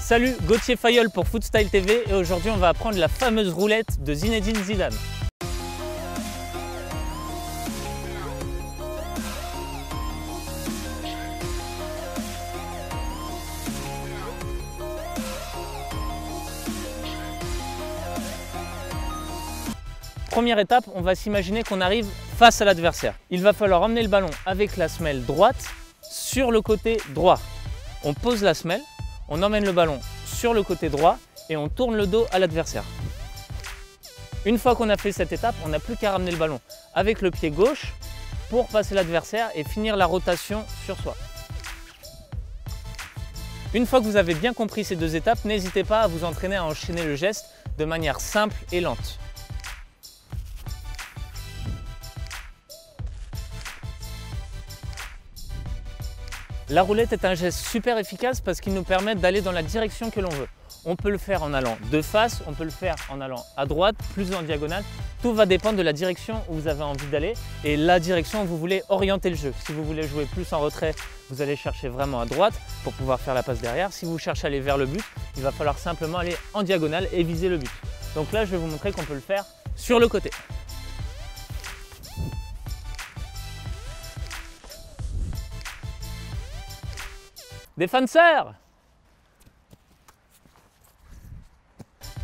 Salut, Gauthier Fayol pour Footstyle TV et aujourd'hui on va apprendre la fameuse roulette de Zinedine Zidane. Première étape, on va s'imaginer qu'on arrive face à l'adversaire. Il va falloir emmener le ballon avec la semelle droite sur le côté droit. On pose la semelle, on emmène le ballon sur le côté droit et on tourne le dos à l'adversaire. Une fois qu'on a fait cette étape, on n'a plus qu'à ramener le ballon avec le pied gauche pour passer l'adversaire et finir la rotation sur soi. Une fois que vous avez bien compris ces deux étapes, n'hésitez pas à vous entraîner à enchaîner le geste de manière simple et lente. La roulette est un geste super efficace parce qu'il nous permet d'aller dans la direction que l'on veut. On peut le faire en allant de face, on peut le faire en allant à droite, plus en diagonale. Tout va dépendre de la direction où vous avez envie d'aller et la direction où vous voulez orienter le jeu. Si vous voulez jouer plus en retrait, vous allez chercher vraiment à droite pour pouvoir faire la passe derrière. Si vous cherchez à aller vers le but, il va falloir simplement aller en diagonale et viser le but. Donc là, je vais vous montrer qu'on peut le faire sur le côté. Défenseur!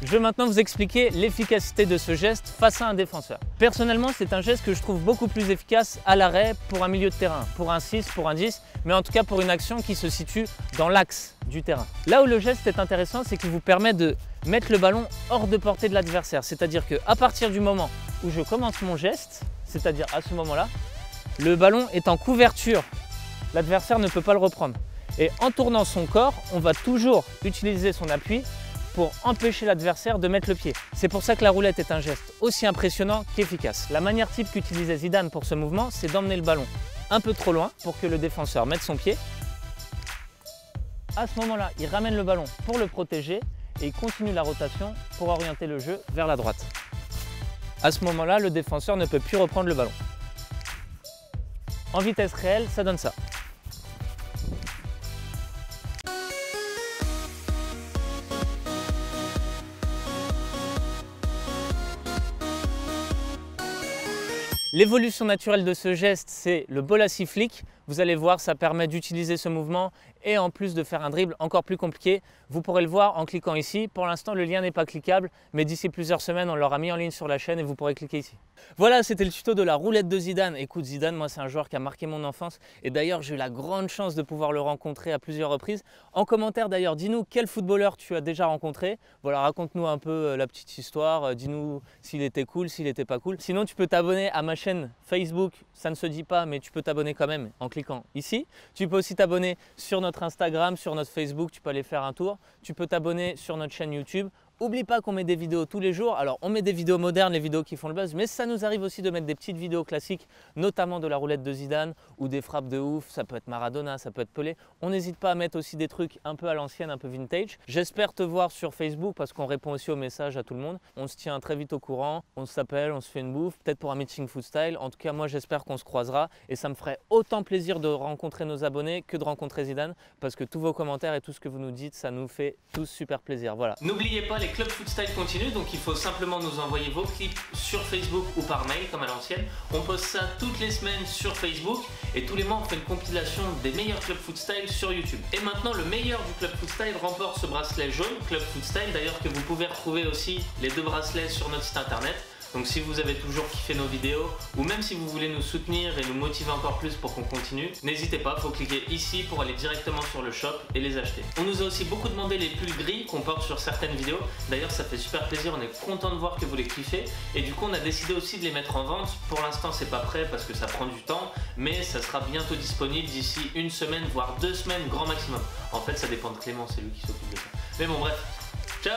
Je vais maintenant vous expliquer l'efficacité de ce geste face à un défenseur. Personnellement, c'est un geste que je trouve beaucoup plus efficace à l'arrêt pour un milieu de terrain, pour un 6, pour un 10, mais en tout cas pour une action qui se situe dans l'axe du terrain. Là où le geste est intéressant, c'est qu'il vous permet de mettre le ballon hors de portée de l'adversaire. C'est-à-dire qu'à partir du moment où je commence mon geste, c'est-à-dire à ce moment-là, le ballon est en couverture. L'adversaire ne peut pas le reprendre. Et en tournant son corps, on va toujours utiliser son appui pour empêcher l'adversaire de mettre le pied. C'est pour ça que la roulette est un geste aussi impressionnant qu'efficace. La manière type qu'utilisait Zidane pour ce mouvement, c'est d'emmener le ballon un peu trop loin pour que le défenseur mette son pied. À ce moment-là, il ramène le ballon pour le protéger et il continue la rotation pour orienter le jeu vers la droite. À ce moment-là, le défenseur ne peut plus reprendre le ballon. En vitesse réelle, ça donne ça. L'évolution naturelle de ce geste, c'est le Bolassi Flick. Vous allez voir, ça permet d'utiliser ce mouvement et en plus de faire un dribble encore plus compliqué. Vous pourrez le voir en cliquant ici. Pour l'instant, le lien n'est pas cliquable, mais d'ici plusieurs semaines, on l'aura mis en ligne sur la chaîne et vous pourrez cliquer ici. Voilà, c'était le tuto de la roulette de Zidane. Écoute, Zidane, moi, c'est un joueur qui a marqué mon enfance et d'ailleurs, j'ai eu la grande chance de pouvoir le rencontrer à plusieurs reprises. En commentaire, d'ailleurs, dis-nous quel footballeur tu as déjà rencontré. Voilà, raconte-nous un peu la petite histoire. Dis-nous s'il était cool, s'il n'était pas cool. Sinon, tu peux t'abonner à ma chaîne Facebook. Ça ne se dit pas, mais tu peux t'abonner quand même en cliquant ici. Tu peux aussi t'abonner sur notre Instagram, sur notre Facebook, tu peux aller faire un tour. Tu peux t'abonner sur notre chaîne YouTube. N'oublie pas qu'on met des vidéos tous les jours. Alors on met des vidéos modernes, les vidéos qui font le buzz, mais ça nous arrive aussi de mettre des petites vidéos classiques, notamment de la roulette de Zidane ou des frappes de ouf. Ça peut être Maradona, ça peut être Pelé. On n'hésite pas à mettre aussi des trucs un peu à l'ancienne, un peu vintage. J'espère te voir sur Facebook parce qu'on répond aussi aux messages à tout le monde. On se tient très vite au courant, on s'appelle, on se fait une bouffe, peut-être pour un meeting Footstyle. En tout cas, moi j'espère qu'on se croisera et ça me ferait autant plaisir de rencontrer nos abonnés que de rencontrer Zidane parce que tous vos commentaires et tout ce que vous nous dites, ça nous fait tous super plaisir. Voilà. N'oubliez pas, les clubs Footstyle continuent, donc il faut simplement nous envoyer vos clips sur Facebook ou par mail comme à l'ancienne. On poste ça toutes les semaines sur Facebook et tous les mois on fait une compilation des meilleurs clubs Footstyle sur YouTube. Et maintenant le meilleur du club Footstyle remporte ce bracelet jaune, Club Footstyle d'ailleurs, que vous pouvez retrouver aussi les deux bracelets sur notre site internet. Donc si vous avez toujours kiffé nos vidéos ou même si vous voulez nous soutenir et nous motiver encore plus pour qu'on continue, n'hésitez pas, il faut cliquer ici pour aller directement sur le shop et les acheter. On nous a aussi beaucoup demandé les pulls gris qu'on porte sur certaines vidéos. D'ailleurs ça fait super plaisir, on est content de voir que vous les kiffez et du coup on a décidé aussi de les mettre en vente. Pour l'instant c'est pas prêt parce que ça prend du temps, mais ça sera bientôt disponible d'ici une semaine voire 2 semaines grand maximum. En fait ça dépend de Clément, c'est lui qui s'occupe de ça. Mais bon bref, ciao.